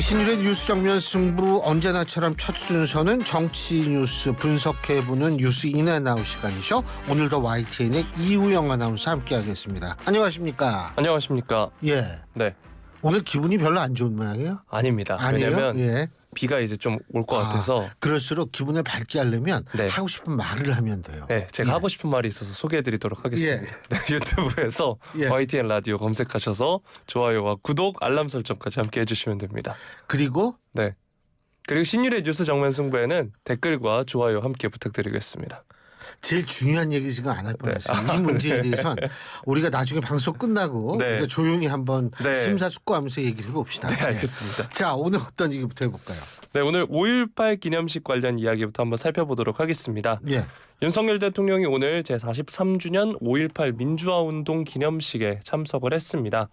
신일의 뉴스 정면 승부 언제나처럼 첫 순서는 정치 뉴스 분석해보는 뉴스 인앤아웃 시간이죠. 오늘도 YTN의 이우영 아나운서 함께하겠습니다. 안녕하십니까? 안녕하십니까? 예. 네. 오늘 기분이 별로 안 좋은 모양이에요? 아닙니다. 아니에요? 왜냐면 예. 비가 이제 좀 올 것 같아서. 그럴수록 기분을 밝게 하려면 네. 하고 싶은 말을 하면 돼요. 네, 제가 예. 하고 싶은 말이 있어서 소개해드리도록 하겠습니다. 네, 유튜브에서 예. YTN 라디오 검색하셔서 좋아요와 구독, 알람 설정까지 함께 해주시면 됩니다. 그리고 네. 그리고 신일의 뉴스 정면 승부에는 댓글과 좋아요 함께 부탁드리겠습니다. 제일 중요한 얘기 지금 안 할 뻔했어요. 이 문제에 대해선 우리가 나중에 방송 끝나고 네. 우리가 조용히 한번 네. 심사숙고하면서 얘기를 해봅시다. 네, 알겠습니다. 자, 오늘 어떤 얘기부터 해볼까요? 네, 오늘 5.18 기념식 관련 이야기부터 한번 살펴보도록 하겠습니다. 예. 윤석열 대통령이 오늘 제43주년 5.18 민주화운동 기념식에 참석을 했습니다.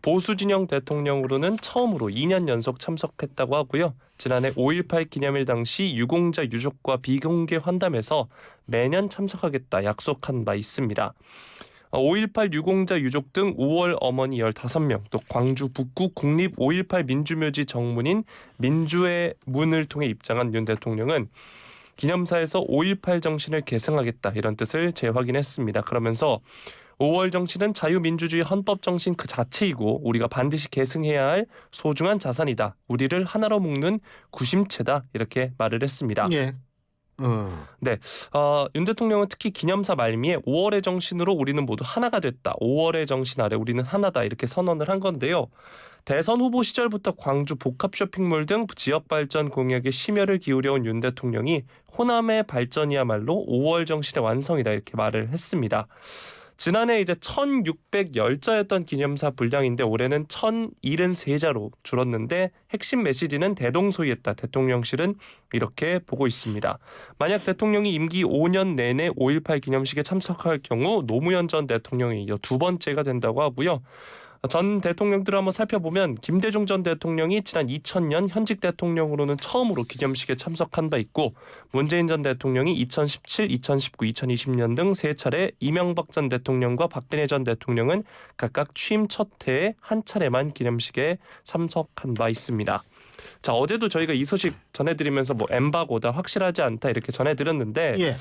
보수 진영 대통령으로는 처음으로 2년 연속 참석했다고 하고요. 지난해 5.18 기념일 당시 유공자 유족과 비공개 환담에서 매년 참석하겠다 약속한 바 있습니다. 5.18 유공자 유족 등 5월 어머니 15명, 또 광주 북구 국립 5.18 민주묘지 정문인 민주의 문을 통해 입장한 윤 대통령은 기념사에서 5.18 정신을 계승하겠다 이런 뜻을 재확인했습니다. 그러면서 5월 정신은 자유민주주의 헌법 정신 그 자체이고 우리가 반드시 계승해야 할 소중한 자산이다. 우리를 하나로 묶는 구심체다 이렇게 말을 했습니다. 예. 네, 윤 대통령은 특히 기념사 말미에 5월의 정신으로 우리는 모두 하나가 됐다. 5월의 정신 아래 우리는 하나다 이렇게 선언을 한 건데요. 대선 후보 시절부터 광주 복합 쇼핑몰 등 지역 발전 공약에 심혈을 기울여온 윤 대통령이 호남의 발전이야말로 5월 정신의 완성이다 이렇게 말을 했습니다. 지난해 이제 1,610자였던 기념사 분량인데 올해는 1,073자로 줄었는데 핵심 메시지는 대동소이했다. 대통령실은 이렇게 보고 있습니다. 만약 대통령이 임기 5년 내내 5.18 기념식에 참석할 경우 노무현 전 대통령이 이어 두 번째가 된다고 하고요. 전 대통령들을 한번 살펴보면 김대중 전 대통령이 지난 2000년 현직 대통령으로는 처음으로 기념식에 참석한 바 있고 문재인 전 대통령이 2017, 2019, 2020년 등 세 차례 이명박 전 대통령과 박근혜 전 대통령은 각각 취임 첫 해에 한 차례만 기념식에 참석한 바 있습니다. 자, 어제도 저희가 이 소식 전해드리면서 엠바고다 확실하지 않다 이렇게 전해드렸는데 예.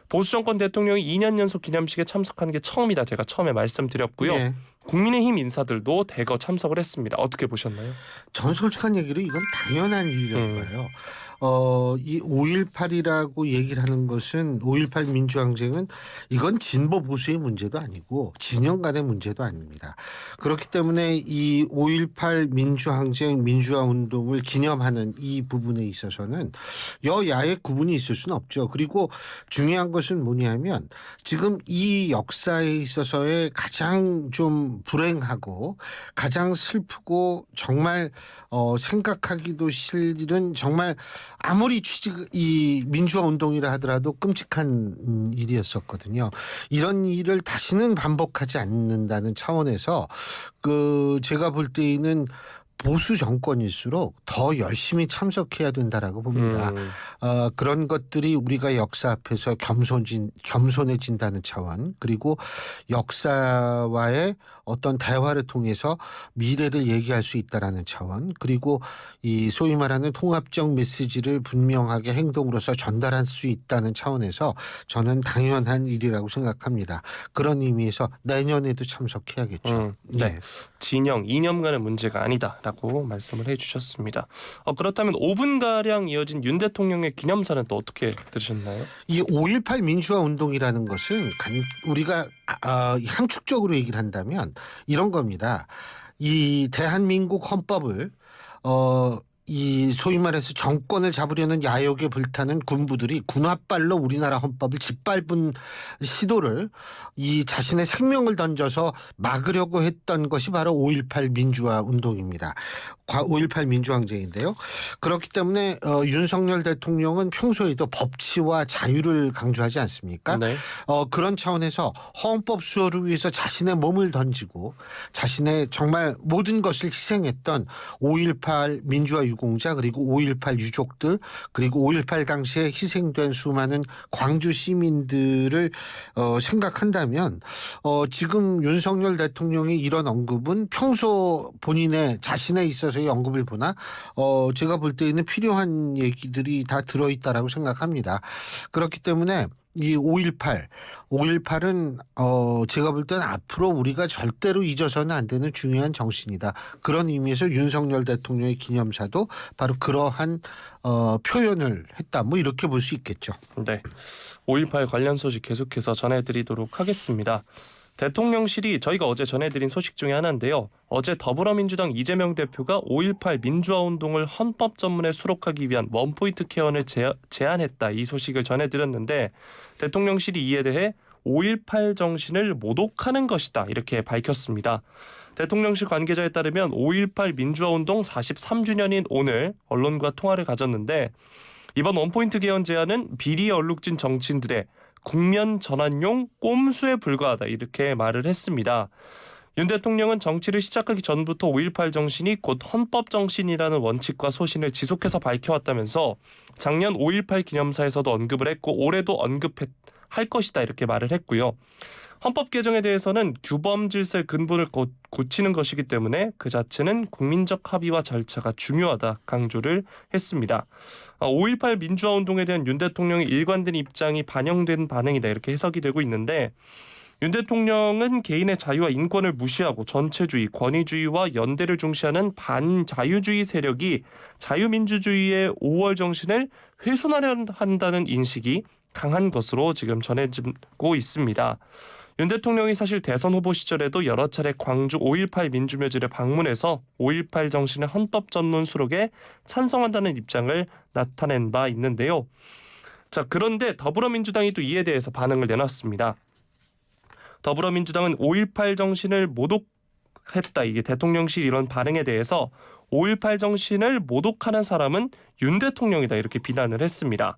보수 정권 대통령이 2년 연속 기념식에 참석하는 게 처음이다. 제가 처음에 말씀드렸고요. 예. 국민의힘 인사들도 대거 참석을 했습니다. 어떻게 보셨나요? 전 솔직한 얘기로 이건 당연한 일이라고 봐요. 이 5.18이라고 얘기를 하는 것은 5.18 민주항쟁은 이건 진보 보수의 문제도 아니고 진영 간의 문제도 아닙니다. 그렇기 때문에 이 5.18 민주항쟁 민주화운동을 기념하는 이 부분에 있어서는 여야의 구분이 있을 수는 없죠. 그리고 중요한 것은 뭐냐면 지금 이 역사에 있어서의 가장 좀 불행하고 가장 슬프고 정말 생각하기도 싫은 정말 아무리 이 민주화 운동이라 하더라도 끔찍한 일이었었거든요. 이런 일을 다시는 반복하지 않는다는 차원에서 제가 볼 때에는 보수 정권일수록 더 열심히 참석해야 된다라고 봅니다. 그런 것들이 우리가 역사 앞에서 겸손해진다는 차원, 그리고 역사와의 어떤 대화를 통해서 미래를 얘기할 수 있다라는 차원, 그리고 이 소위 말하는 통합적 메시지를 분명하게 행동으로서 전달할 수 있다는 차원에서 저는 당연한 일이라고 생각합니다. 그런 의미에서 내년에도 참석해야겠죠. 네. 진영, 이념간의 문제가 아니다라고 말씀을 해주셨습니다. 그렇다면 5분가량 이어진 윤 대통령의 기념사는 또 어떻게 들으셨나요? 이 5.18 민주화 운동이라는 것은 우리가 함축적으로 얘기를 한다면 이런 겁니다. 이 대한민국 헌법을 이 소위 말해서 정권을 잡으려는 야욕에 불타는 군부들이 군홧발로 우리나라 헌법을 짓밟은 시도를 이 자신의 생명을 던져서 막으려고 했던 것이 바로 5.18 민주화 운동입니다. 5.18 민주항쟁인데요. 그렇기 때문에 윤석열 대통령은 평소에도 법치와 자유를 강조하지 않습니까? 네. 그런 차원에서 헌법 수호를 위해서 자신의 몸을 던지고 자신의 정말 모든 것을 희생했던 5.18 민주화 유공자 그리고 5.18 유족들 그리고 5.18 당시에 희생된 수많은 광주 시민들을 생각한다면 지금 윤석열 대통령의 이런 언급은 평소 본인의 자신에 있어서의 언급을 보나 제가 볼 때에는 필요한 얘기들이 다 들어있다라고 생각합니다. 그렇기 때문에 이 5.18은 제가 볼 때는 앞으로 우리가 절대로 잊어서는 안 되는 중요한 정신이다. 그런 의미에서 윤석열 대통령의 기념사도 바로 그러한 표현을 했다. 뭐 이렇게 볼 수 있겠죠. 네, 5.18 관련 소식 계속해서 전해드리도록 하겠습니다. 대통령실이 저희가 어제 전해드린 소식 중에 하나인데요. 어제 더불어민주당 이재명 대표가 5.18 민주화운동을 헌법 전문에 수록하기 위한 원포인트 개헌을 제안했다. 이 소식을 전해드렸는데 대통령실이 이에 대해 5.18 정신을 모독하는 것이다. 이렇게 밝혔습니다. 대통령실 관계자에 따르면 5.18 민주화운동 43주년인 오늘 언론과 통화를 가졌는데 이번 원포인트 개헌 제안은 비리에 얼룩진 정치인들의 국면 전환용 꼼수에 불과하다 이렇게 말을 했습니다. 윤 대통령은 정치를 시작하기 전부터 5.18 정신이 곧 헌법 정신이라는 원칙과 소신을 지속해서 밝혀왔다면서 작년 5.18 기념사에서도 언급을 했고 올해도 언급할 것이다 이렇게 말을 했고요. 헌법 개정에 대해서는 규범 질서의 근본을 고치는 것이기 때문에 그 자체는 국민적 합의와 절차가 중요하다 강조를 했습니다. 5.18 민주화운동에 대한 윤 대통령의 일관된 입장이 반영된 반응이다 이렇게 해석이 되고 있는데 윤 대통령은 개인의 자유와 인권을 무시하고 전체주의, 권위주의와 연대를 중시하는 반자유주의 세력이 자유민주주의의 5월 정신을 훼손하려 한다는 인식이 강한 것으로 지금 전해지고 있습니다. 윤 대통령이 사실 대선 후보 시절에도 여러 차례 광주 5.18 민주묘지를 방문해서 5.18 정신의 헌법 전문 수록에 찬성한다는 입장을 나타낸 바 있는데요. 자, 그런데 더불어민주당이 또 이에 대해서 반응을 내놨습니다. 더불어민주당은 5.18 정신을 모독했다. 이게 대통령실 이런 반응에 대해서 5.18 정신을 모독하는 사람은 윤 대통령이다 이렇게 비난을 했습니다.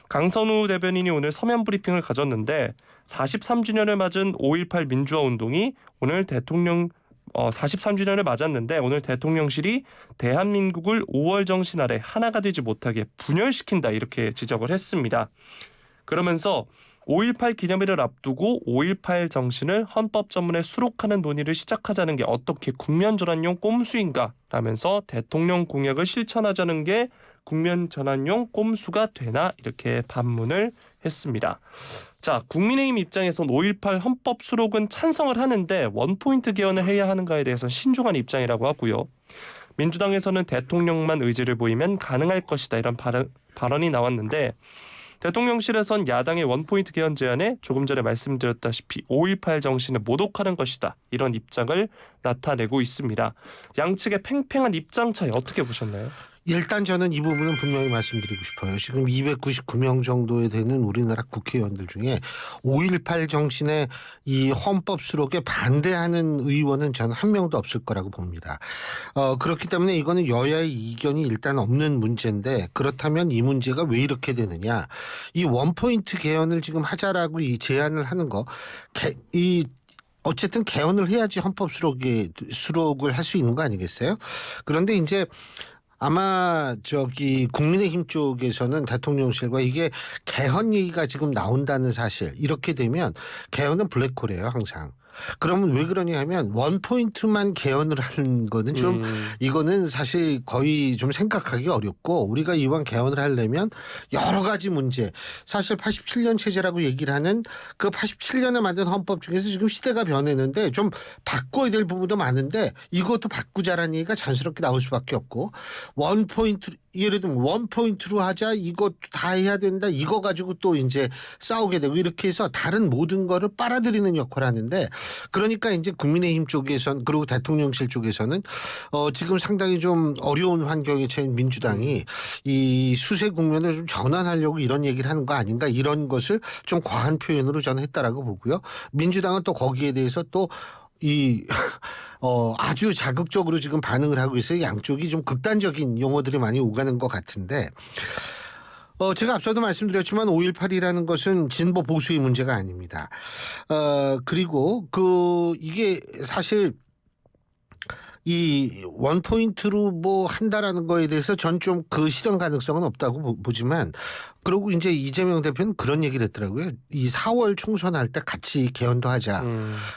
강선우 대변인이 오늘 서면 브리핑을 가졌는데 43주년을 맞은 5.18 민주화운동이 오늘 43주년을 맞았는데 오늘 대통령실이 대한민국을 5월 정신 아래 하나가 되지 못하게 분열시킨다 이렇게 지적을 했습니다. 그러면서 5.18 기념일을 앞두고 5.18 정신을 헌법 전문에 수록하는 논의를 시작하자는 게 어떻게 국면 전환용 꼼수인가 라면서 대통령 공약을 실천하자는 게 국면 전환용 꼼수가 되나 이렇게 반문을 했습니다. 자, 국민의힘 입장에선 5.18 헌법 수록은 찬성을 하는데 원포인트 개헌을 해야 하는가에 대해서는 신중한 입장이라고 하고요. 민주당에서는 대통령만 의지를 보이면 가능할 것이다 이런 발언이 나왔는데 대통령실에선 야당의 원포인트 개헌 제안에 조금 전에 말씀드렸다시피 5.18 정신을 모독하는 것이다 이런 입장을 나타내고 있습니다. 양측의 팽팽한 입장 차이 어떻게 보셨나요? 일단 저는 이 부분은 분명히 말씀드리고 싶어요. 지금 299명 정도에 되는 우리나라 국회의원들 중에 5.18 정신의 이 헌법 수록에 반대하는 의원은 저는 한 명도 없을 거라고 봅니다. 그렇기 때문에 이거는 여야의 이견이 일단 없는 문제인데 그렇다면 이 문제가 왜 이렇게 되느냐. 이 원포인트 개헌을 지금 하자라고 이 제안을 하는 거 어쨌든 개헌을 해야지 헌법 수록을 할 수 있는 거 아니겠어요? 그런데 이제 아마 국민의힘 쪽에서는 대통령실과 이게 개헌 얘기가 지금 나온다는 사실 이렇게 되면 개헌은 블랙홀이에요 항상. 그러면 왜 그러냐 하면 원포인트만 개헌을 하는 거는 좀 이거는 사실 거의 좀 생각하기 어렵고 우리가 이왕 개헌을 하려면 여러 가지 문제 사실 87년 체제라고 얘기를 하는 그 87년에 만든 헌법 중에서 지금 시대가 변했는데 좀 바꿔야 될 부분도 많은데 이것도 바꾸자라는 얘기가 자연스럽게 나올 수밖에 없고 원포인트 예를 들면 원포인트로 하자 이것도 다 해야 된다 이거 가지고 또 이제 싸우게 되고 이렇게 해서 다른 모든 거를 빨아들이는 역할을 하는데 그러니까 이제 국민의힘 쪽에서는 그리고 대통령실 쪽에서는 지금 상당히 좀 어려운 환경에 처한 민주당이 이 수세 국면을 좀 전환하려고 이런 얘기를 하는 거 아닌가 이런 것을 좀 과한 표현으로 저는 했다라고 보고요. 민주당은 또 거기에 대해서 또 아주 자극적으로 지금 반응을 하고 있어요. 양쪽이 좀 극단적인 용어들이 많이 오가는 것 같은데 제가 앞서도 말씀드렸지만 5.18이라는 것은 진보 보수의 문제가 아닙니다. 그리고 이게 사실 이 원포인트로 뭐 한다라는 거에 대해서 전 좀 그 실현 가능성은 없다고 보지만 그리고 이제 이재명 대표는 그런 얘기를 했더라고요. 이 4월 총선할 때 같이 개헌도 하자.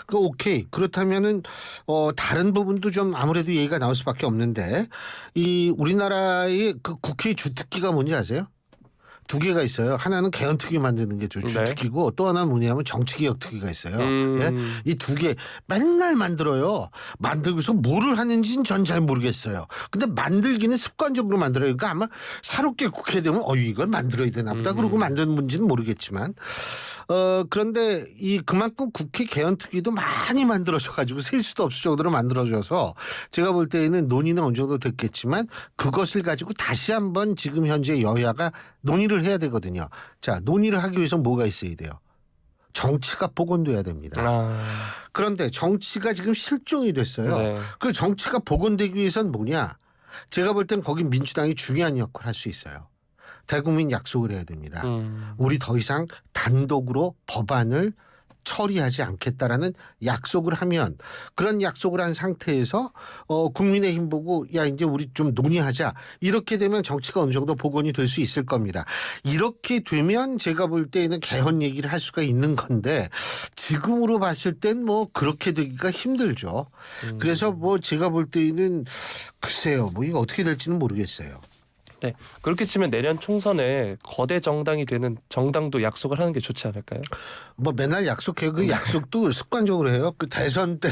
그 오케이. 그렇다면은 다른 부분도 좀 아무래도 얘기가 나올 수밖에 없는데 이 우리나라의 그 국회 주특기가 뭔지 아세요? 두 개가 있어요. 하나는 개헌특위 만드는 게 주특기고 또 하나는 뭐냐면 정치개혁특위가 있어요. 예? 이 두 개 맨날 만들어요. 만들고서 뭐를 하는지는 전 잘 모르겠어요. 근데 만들기는 습관적으로 만들어요. 그러니까 아마 새롭게 국회 되면 이건 만들어야 되나 보다. 그러고 만드는 문제는 모르겠지만 그런데 이 그만큼 국회 개헌특위도 많이 만들어져 가지고 셀 수도 없을 정도로 만들어져서 제가 볼 때에는 논의는 어느 정도 됐겠지만 그것을 가지고 다시 한번 지금 현재 여야가 논의를 해야 되거든요. 자, 논의를 하기 위해서 뭐가 있어야 돼요? 정치가 복원돼야 됩니다. 그런데 정치가 지금 실종이 됐어요. 네. 그 정치가 복원되기 위해서는 뭐냐? 제가 볼 때는 거기 민주당이 중요한 역할을 할 수 있어요. 대국민 약속을 해야 됩니다. 우리 더 이상 단독으로 법안을 처리하지 않겠다라는 약속을 하면 그런 약속을 한 상태에서 국민의힘 보고 야 이제 우리 좀 논의하자 이렇게 되면 정치가 어느 정도 복원이 될 수 있을 겁니다. 이렇게 되면 제가 볼 때에는 개헌 얘기를 할 수가 있는 건데 지금으로 봤을 땐 뭐 그렇게 되기가 힘들죠. 그래서 뭐 제가 볼 때에는 글쎄요 뭐 이거 어떻게 될지는 모르겠어요. 네. 그렇게 치면 내년 총선에 거대 정당이 되는 정당도 약속을 하는 게 좋지 않을까요? 뭐 맨날 약속해요. 그 약속도 습관적으로 해요. 그 대선 때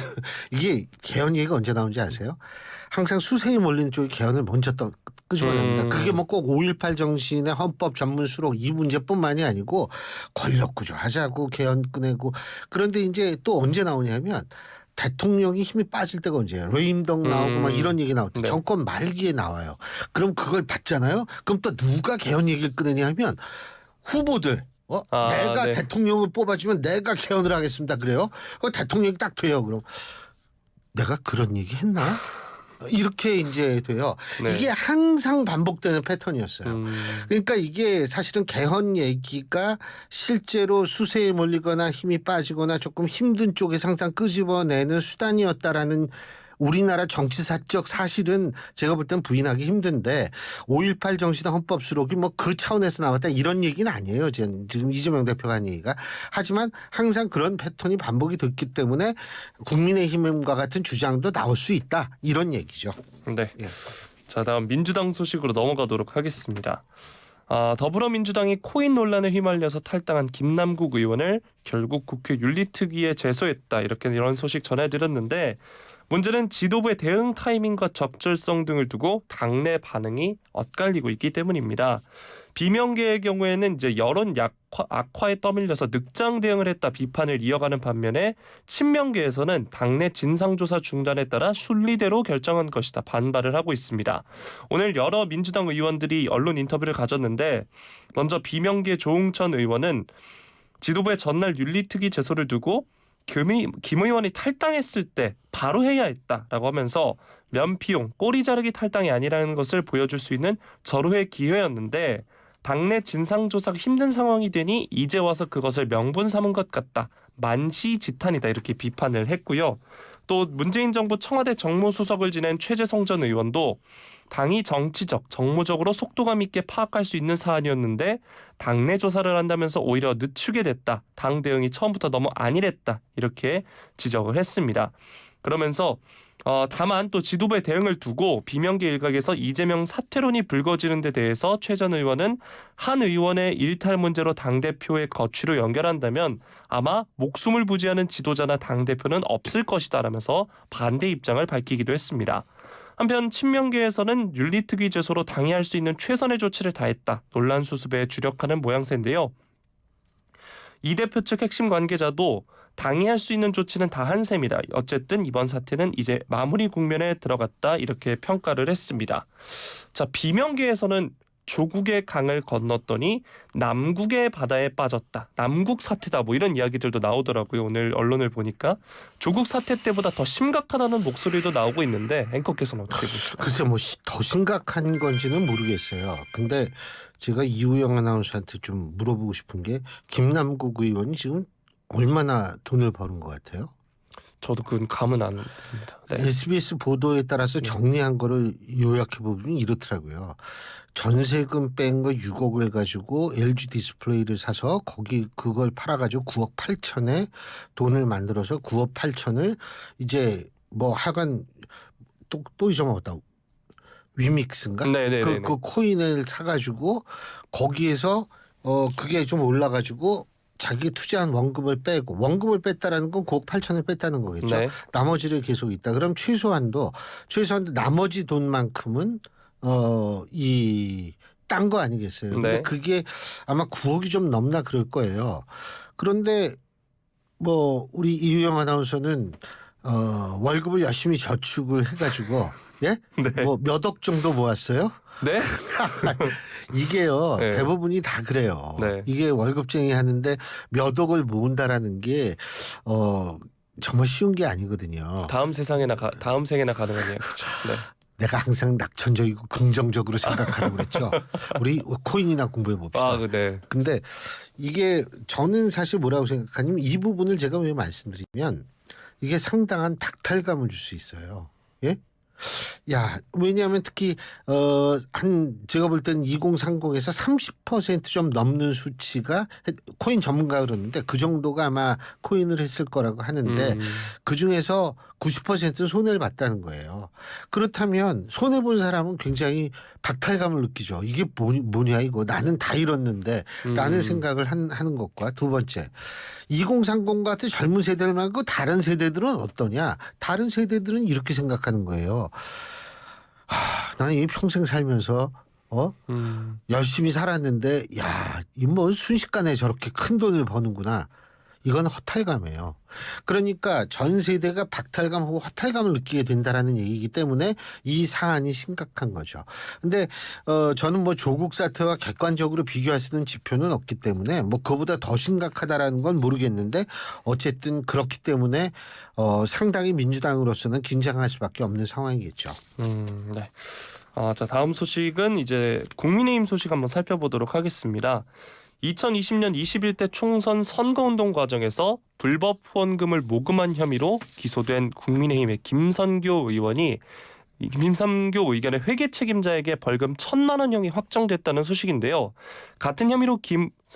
이게 개헌 얘기가 언제 나오는지 아세요? 항상 수세에 몰리는 쪽이 개헌을 먼저 끄집어냅니다. 그게 뭐 꼭 5.18 정신의 헌법 전문 수록 이 문제뿐만이 아니고 권력 구조 하자고 개헌 꺼내고 그런데 이제 또 언제 나오냐면 대통령이 힘이 빠질 때가 언제예요? 레임덕 나오고 막 이런 얘기 나올 때 네. 정권 말기에 나와요. 그럼 그걸 받잖아요. 그럼 또 누가 개헌 얘기를 꺼내냐 하면 후보들. 내가 네. 대통령을 뽑아주면 내가 개헌을 하겠습니다. 그래요? 대통령이 딱 돼요. 그럼 내가 그런 얘기 했나? 이렇게 이제 돼요. 네. 이게 항상 반복되는 패턴이었어요. 그러니까 이게 사실은 개헌 얘기가 실제로 수세에 몰리거나 힘이 빠지거나 조금 힘든 쪽에서 항상 끄집어내는 수단이었다라는 우리나라 정치사적 사실은 제가 볼 땐 부인하기 힘든데 5.18 정신의 헌법 수록이 뭐 그 차원에서 나왔다 이런 얘기는 아니에요. 지금 이재명 대표가 한 얘기가. 하지만 항상 그런 패턴이 반복이 됐기 때문에 국민의힘과 같은 주장도 나올 수 있다. 이런 얘기죠. 네. 예. 자, 다음 민주당 소식으로 넘어가도록 하겠습니다. 더불어민주당이 코인 논란에 휘말려서 탈당한 김남국 의원을 결국 국회 윤리특위에 제소했다. 이런 소식 전해드렸는데 문제는 지도부의 대응 타이밍과 적절성 등을 두고 당내 반응이 엇갈리고 있기 때문입니다. 비명계의 경우에는 이제 여론 악화에 떠밀려서 늑장 대응을 했다 비판을 이어가는 반면에 친명계에서는 당내 진상조사 중단에 따라 순리대로 결정한 것이다 반발을 하고 있습니다. 오늘 여러 민주당 의원들이 언론 인터뷰를 가졌는데 먼저 비명계 조응천 의원은 지도부의 전날 윤리특위 제소를 두고 김 의원이 탈당했을 때 바로 해야 했다라고 하면서 면피용, 꼬리 자르기 탈당이 아니라는 것을 보여줄 수 있는 절호의 기회였는데 당내 진상조사가 힘든 상황이 되니 이제 와서 그것을 명분 삼은 것 같다. 만시지탄이다 이렇게 비판을 했고요. 또 문재인 정부 청와대 정무수석을 지낸 최재성 전 의원도 당이 정치적, 정무적으로 속도감 있게 파악할 수 있는 사안이었는데 당내 조사를 한다면서 오히려 늦추게 됐다. 당 대응이 처음부터 너무 안일했다. 이렇게 지적을 했습니다. 그러면서 다만 또 지도부의 대응을 두고 비명계 일각에서 이재명 사퇴론이 불거지는 데 대해서 최 전 의원은 한 의원의 일탈 문제로 당대표의 거취로 연결한다면 아마 목숨을 부지하는 지도자나 당대표는 없을 것이다 라면서 반대 입장을 밝히기도 했습니다. 한편 친명계에서는 윤리특위 제소로 당이 할 수 있는 최선의 조치를 다했다. 논란 수습에 주력하는 모양새인데요. 이 대표 측 핵심 관계자도 당이 할 수 있는 조치는 다 한 셈이다. 어쨌든 이번 사태는 이제 마무리 국면에 들어갔다. 이렇게 평가를 했습니다. 자, 비명계에서는 조국의 강을 건넜더니 남국의 바다에 빠졌다. 남국 사태다. 뭐 이런 이야기들도 나오더라고요. 오늘 언론을 보니까 조국 사태 때보다 더 심각하다는 목소리도 나오고 있는데 앵커께서는 어떻게 보십니까? 글쎄 뭐 더 심각한 건지는 모르겠어요. 근데 제가 이우영 아나운서한테 좀 물어보고 싶은 게 김남국 의원이 지금 얼마나 돈을 버는 것 같아요? 저도 그건 감은 안 듭니다. 네. SBS 보도에 따라서 정리한 거를 요약해 보면 이렇더라고요. 전세금 뺀 거 6억을 가지고 LG 디스플레이를 사서 거기 그걸 팔아가지고 9억 8천에 돈을 만들어서 9억 8천을 이제 뭐 하여간 또 잊어먹었다. 위믹스인가? 네네네. 그 코인을 사가지고 거기에서 그게 좀 올라가지고 자기 투자한 원금을 빼고 원금을 뺐다라는 건 9억 8천을 뺐다는 거겠죠. 네. 나머지를 계속 있다. 그럼 최소한도 나머지 돈만큼은 이 딴 거 아니겠어요. 근데 네. 그게 아마 9억이 좀 넘나 그럴 거예요. 그런데 뭐 우리 이유영 아나운서는 월급을 열심히 저축을 해가지고 예? 네. 뭐 몇 억 정도 모았어요? 네. 이게요 네. 대부분이 다 그래요. 네. 이게 월급쟁이 하는데 몇 억을 모은다라는 게 정말 쉬운 게 아니거든요. 다음 생에나 가능한 이야기죠. 네. 내가 항상 낙천적이고 긍정적으로 생각하라고 그랬죠. 우리 코인이나 공부해 봅시다. 네. 근데 이게 저는 사실 뭐라고 생각하냐면 이 부분을 제가 왜 말씀드리면 이게 상당한 박탈감을 줄 수 있어요. 예? 야, 왜냐하면 특히 제가 볼 때는 2030에서 30% 좀 넘는 수치가 코인 전문가가 그러는데 그 정도가 아마 코인을 했을 거라고 하는데 그 중에서 90%는 손해를 봤다는 거예요. 그렇다면 손해 본 사람은 굉장히 박탈감을 느끼죠. 이게 뭐냐 이거 나는 다 잃었는데 라는 생각을 하는 것과 두 번째 2030 같은 젊은 세대들 말고 다른 세대들은 어떠냐. 다른 세대들은 이렇게 생각하는 거예요. 나는 이 평생 살면서 열심히 살았는데 야, 이 뭐 순식간에 저렇게 큰 돈을 버는구나. 이건 허탈감이에요. 그러니까 전 세대가 박탈감하고 허탈감을 느끼게 된다라는 얘기이기 때문에 이 사안이 심각한 거죠. 근데 저는 뭐 조국 사태와 객관적으로 비교할 수 있는 지표는 없기 때문에 뭐 그보다 더 심각하다라는 건 모르겠는데 어쨌든 그렇기 때문에 상당히 민주당으로서는 긴장할 수밖에 없는 상황이겠죠. 네. 자, 다음 소식은 이제 국민의힘 소식 한번 살펴보도록 하겠습니다. 2020년 21대 총선 선거운동 과정에서 불법 후원금을 모금한 혐의로 기소된 국민의힘의 김선교 의원의 회계 책임자에게 벌금 1,000만 원형이 확정됐다는 소식인데요. 같은 혐의로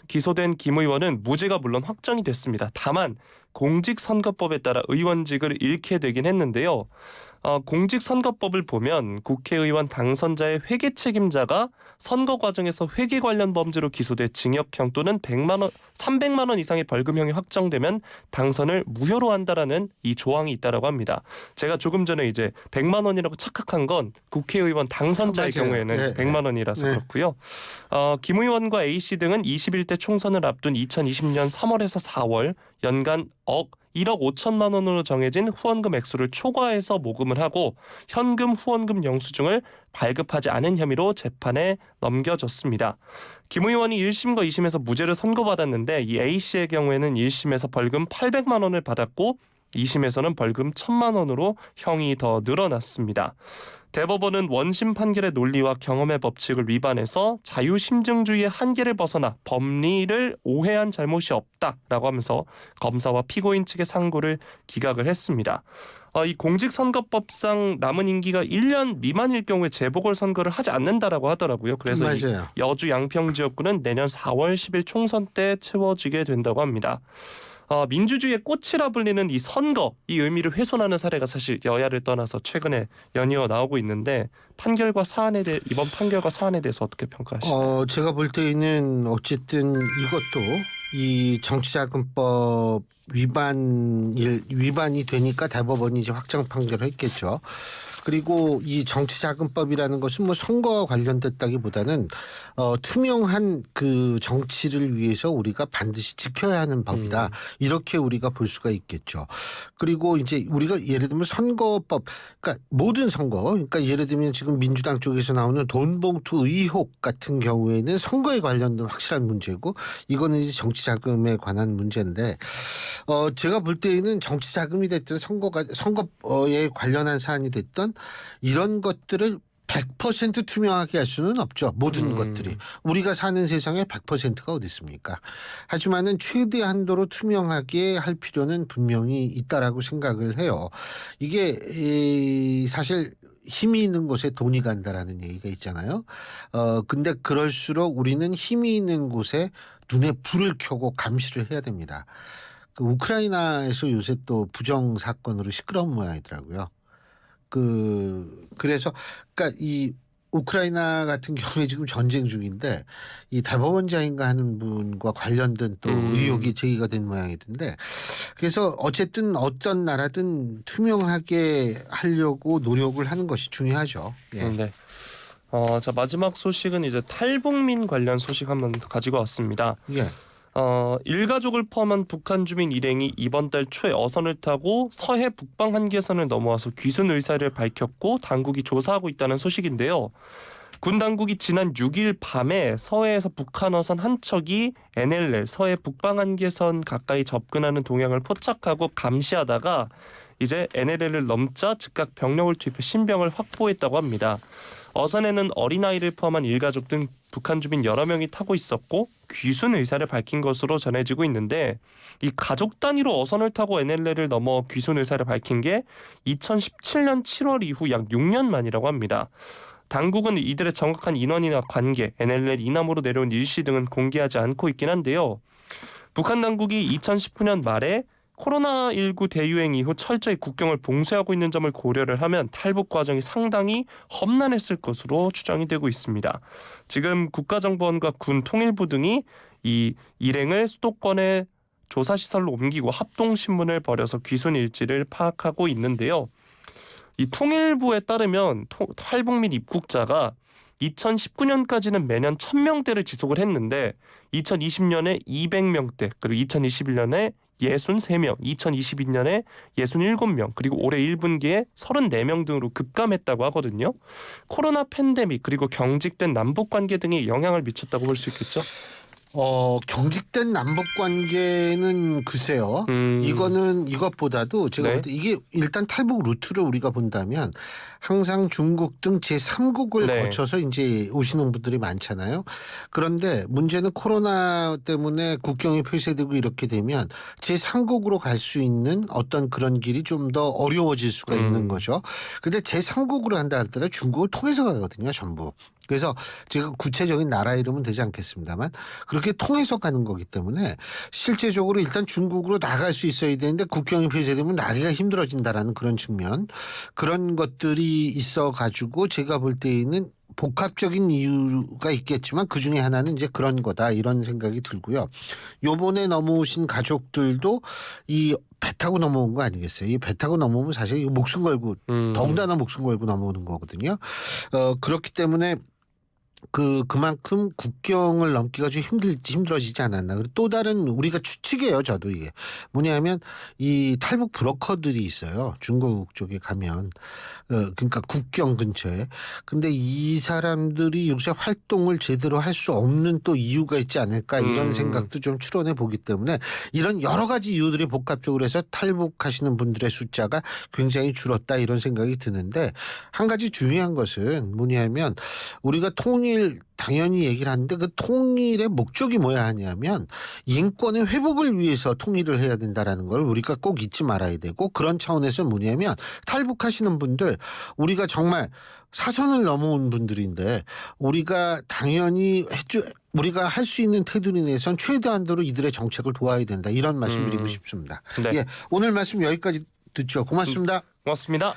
기소된 김 의원은 무죄가 물론 확정이 됐습니다. 다만 공직선거법에 따라 의원직을 잃게 되긴 했는데요. 공직선거법을 보면 국회의원 당선자의 회계 책임자가 선거 과정에서 회계 관련 범죄로 기소돼 징역형 또는 300만 원 이상의 벌금형이 확정되면 당선을 무효로 한다라는 이 조항이 있다라고 합니다. 제가 조금 전에 이제 100만 원이라고 착각한 건 국회의원 당선자의 경우에는 네, 100만 원이라서 네. 그렇고요. 김 의원과 A씨 등은 21대 총선을 앞둔 2020년 3월에서 4월 연간 1억 5천만 원으로 정해진 후원금 액수를 초과해서 모금을 하고 현금 후원금 영수증을 발급하지 않은 혐의로 재판에 넘겨졌습니다. 김 의원이 1심과 2심에서 무죄를 선고받았는데 이 A씨의 경우에는 1심에서 벌금 800만 원을 받았고 2심에서는 벌금 1,000만 원으로 형이 더 늘어났습니다. 대법원은 원심 판결의 논리와 경험의 법칙을 위반해서 자유심증주의의 한계를 벗어나 법리를 오해한 잘못이 없다라고 하면서 검사와 피고인 측의 상고를 기각을 했습니다. 이 공직선거법상 남은 임기가 1년 미만일 경우에 재보궐선거를 하지 않는다라고 하더라고요. 그래서 맞아요. 여주 양평지역구는 내년 4월 10일 총선 때 채워지게 된다고 합니다. 민주주의의 꽃이라 불리는 이 선거, 이 의미를 훼손하는 사례가 사실 여야를 떠나서 최근에 연이어 나오고 있는데 이번 판결과 사안에 대해서 어떻게 평가하시나요? 제가 볼 때는 어쨌든 이것도 이 정치자금법 위반이 되니까 대법원이 이제 확정 판결을 했겠죠. 그리고 이 정치자금법이라는 것은 뭐 선거와 관련됐다기보다는 투명한 그 정치를 위해서 우리가 반드시 지켜야 하는 법이다. 이렇게 우리가 볼 수가 있겠죠. 그리고 이제 우리가 예를 들면 선거법, 그러니까 모든 선거, 그러니까 예를 들면 지금 민주당 쪽에서 나오는 돈봉투 의혹 같은 경우에는 선거에 관련된 확실한 문제고 이거는 이제 정치자금에 관한 문제인데 제가 볼 때에는 정치자금이 됐든 선거에 관련한 사안이 됐든 이런 것들을 100% 투명하게 할 수는 없죠. 모든 것들이. 우리가 사는 세상에 100%가 어디 있습니까? 하지만은 최대 한도로 투명하게 할 필요는 분명히 있다라고 생각을 해요. 이게 사실 힘이 있는 곳에 돈이 간다라는 얘기가 있잖아요. 근데 그럴수록 우리는 힘이 있는 곳에 눈에 불을 켜고 감시를 해야 됩니다. 그 우크라이나에서 요새 또 부정 사건으로 시끄러운 모양이더라고요. 그래서 그러니까 이 우크라이나 같은 경우에 지금 전쟁 중인데 이 대법원장인가 하는 분과 관련된 또 의혹이 제기가 된 모양이던데 그래서 어쨌든 어떤 나라든 투명하게 하려고 노력을 하는 것이 중요하죠. 예. 네. 자 마지막 소식은 이제 탈북민 관련 소식 한번 가지고 왔습니다. 예. 일가족을 포함한 북한 주민 일행이 이번 달 초에 어선을 타고 서해 북방 한계선을 넘어와서 귀순 의사를 밝혔고 당국이 조사하고 있다는 소식인데요. 군 당국이 지난 6일 밤에 서해에서 북한 어선 한 척이 NLL 서해 북방 한계선 가까이 접근하는 동향을 포착하고 감시하다가 이제 NLL을 넘자 즉각 병력을 투입해 신병을 확보했다고 합니다. 어선에는 어린아이를 포함한 일가족 등 북한 주민 여러 명이 타고 있었고 귀순 의사를 밝힌 것으로 전해지고 있는데 이 가족 단위로 어선을 타고 NLL을 넘어 귀순 의사를 밝힌 게 2017년 7월 이후 약 6년 만이라고 합니다. 당국은 이들의 정확한 인원이나 관계, NLL 이남으로 내려온 일시 등은 공개하지 않고 있긴 한데요. 북한 당국이 2019년 말에 코로나19 대유행 이후 철저히 국경을 봉쇄하고 있는 점을 고려를 하면 탈북 과정이 상당히 험난했을 것으로 추정이 되고 있습니다. 지금 국가정보원과 군 통일부 등이 이 일행을 수도권의 조사시설로 옮기고 합동신문을 벌여서 귀순 일지를 파악하고 있는데요. 이 통일부에 따르면 탈북민 입국자가 2019년까지는 매년 1000명대를 지속을 했는데 2020년에 200명대 그리고 2021년에 63명, 2022년에 67명, 그리고 올해 1분기에 34명 등으로 급감했다고 하거든요. 코로나 팬데믹 그리고 경직된 남북관계 등이 영향을 미쳤다고 볼 수 있겠죠? 경직된 남북 관계는 글쎄요. 이거는 이것보다도 제가 볼 때 이게 일단 탈북 루트를 우리가 본다면 항상 중국 등 제3국을 거쳐서 이제 오시는 분들이 많잖아요. 그런데 문제는 코로나 때문에 국경이 폐쇄되고 이렇게 되면 제3국으로 갈 수 있는 어떤 그런 길이 좀 더 어려워질 수가 있는 거죠. 근데 제3국으로 한다 하더라도 중국을 통해서 가거든요, 전부. 그래서 제가 구체적인 나라 이름은 되지 않겠습니다만 그렇게 통해서 가는 거기 때문에 실제적으로 일단 중국으로 나갈 수 있어야 되는데 국경이 폐쇄되면 나기가 힘들어진다라는 그런 측면 그런 것들이 있어가지고 제가 볼 때에는 복합적인 이유가 있겠지만 그중에 하나는 이제 그런 거다 이런 생각이 들고요. 요번에 넘어오신 가족들도 이 배 타고 넘어온 거 아니겠어요? 이 배 타고 넘어오면 사실 목숨 걸고 더군다나 목숨 걸고 넘어오는 거거든요. 그렇기 때문에 그만큼 국경을 넘기가 좀 힘들어지지 않았나. 그리고 또 다른 우리가 추측이에요. 저도 이게 뭐냐면 이 탈북 브로커들이 있어요. 중국 쪽에 가면 그러니까 국경 근처에. 근데 이 사람들이 요새 활동을 제대로 할 수 없는 또 이유가 있지 않을까 이런 생각도 좀 추론해 보기 때문에 이런 여러 가지 이유들이 복합적으로 해서 탈북하시는 분들의 숫자가 굉장히 줄었다 이런 생각이 드는데 한 가지 중요한 것은 뭐냐면 우리가 당연히 얘기를 하는데 그 통일의 목적이 뭐야 하냐면 인권의 회복을 위해서 통일을 해야 된다라는 걸 우리가 꼭 잊지 말아야 되고 그런 차원에서 뭐냐면 탈북하시는 분들 우리가 정말 사선을 넘어온 분들인데 우리가 당연히 우리가 할 수 있는 테두리 내에선 최대한도로 이들의 정책을 도와야 된다 이런 말씀 드리고 싶습니다. 네. 예, 오늘 말씀 여기까지 듣죠. 고맙습니다. 고맙습니다.